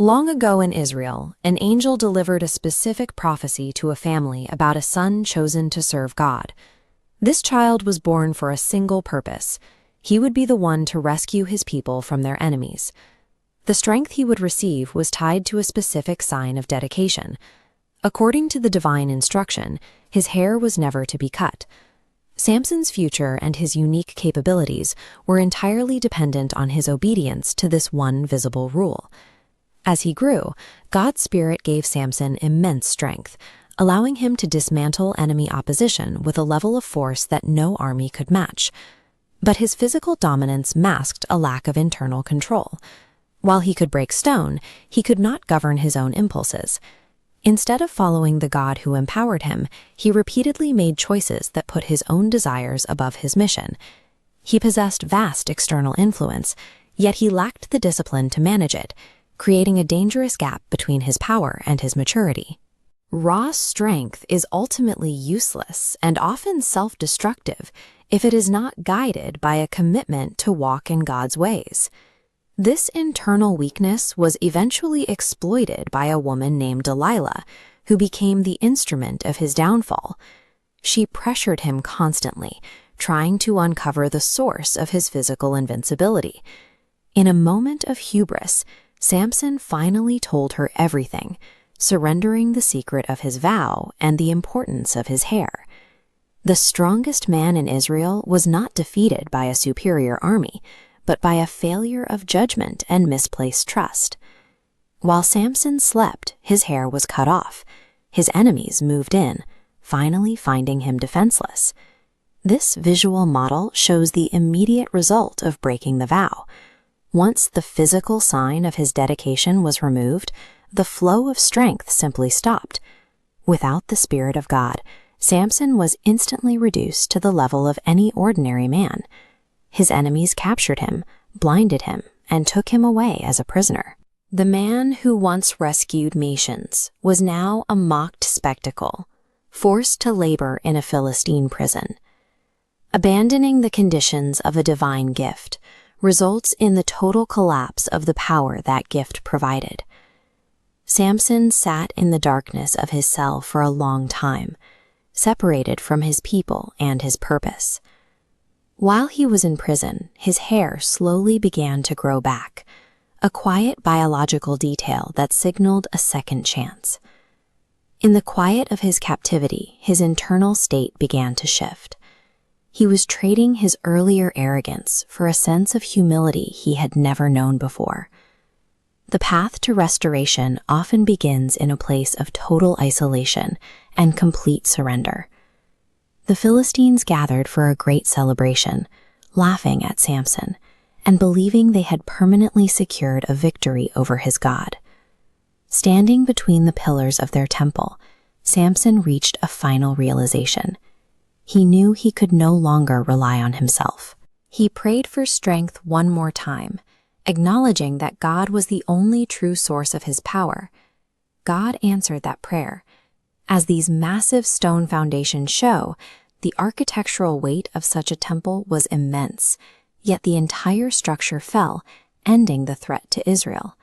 Long ago in Israel, an angel delivered a specific prophecy to a family about a son chosen to serve God. This child was born for a single purpose. He would be the one to rescue his people from their enemies. The strength he would receive was tied to a specific sign of dedication. According to the divine instruction, his hair was never to be cut. Samson's future and his unique capabilities were entirely dependent on his obedience to this one visible rule. As he grew, God's Spirit gave Samson immense strength, allowing him to dismantle enemy opposition with a level of force that no army could match. But his physical dominance masked a lack of internal control. While he could break stone, he could not govern his own impulses. Instead of following the God who empowered him, he repeatedly made choices that put his own desires above his mission. He possessed vast external influence, yet he lacked the discipline to manage it, creating a dangerous gap between his power and his maturity. Raw strength is ultimately useless and often self-destructive if it is not guided by a commitment to walk in God's ways. This internal weakness was eventually exploited by a woman named Delilah, who became the instrument of his downfall. She pressured him constantly, trying to uncover the source of his physical invincibility. In a moment of hubris, Samson finally told her everything, surrendering the secret of his vow and the importance of his hair. The strongest man in Israel was not defeated by a superior army, but by a failure of judgment and misplaced trust. While Samson slept, his hair was cut off. His enemies moved in, finally finding him defenseless. This visual model shows the immediate result of breaking the vow. Once the physical sign of his dedication was removed, the flow of strength simply stopped. Without the Spirit of God, Samson was instantly reduced to the level of any ordinary man. His enemies captured him, blinded him, and took him away as a prisoner. The man who once rescued nations was now a mocked spectacle, forced to labor in a Philistine prison. Abandoning the conditions of a divine gift results in the total collapse of the power that gift provided. Samson sat in the darkness of his cell for a long time, separated from his people and his purpose. While he was in prison, his hair slowly began to grow back, a quiet biological detail that signaled a second chance. In the quiet of his captivity, his internal state began to shift. He was trading his earlier arrogance for a sense of humility he had never known before. The path to restoration often begins in a place of total isolation and complete surrender. The Philistines gathered for a great celebration, laughing at Samson and believing they had permanently secured a victory over his God. Standing between the pillars of their temple, Samson reached a final realization. He knew he could no longer rely on himself. He prayed for strength one more time, acknowledging that God was the only true source of his power. God answered that prayer. As these massive stone foundations show, the architectural weight of such a temple was immense, yet the entire structure fell, ending the threat to Israel.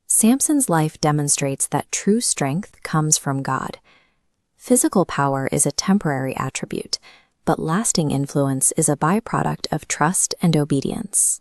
Samson's life demonstrates that true strength comes from God. Physical power is a temporary attribute, but lasting influence is a byproduct of trust and obedience.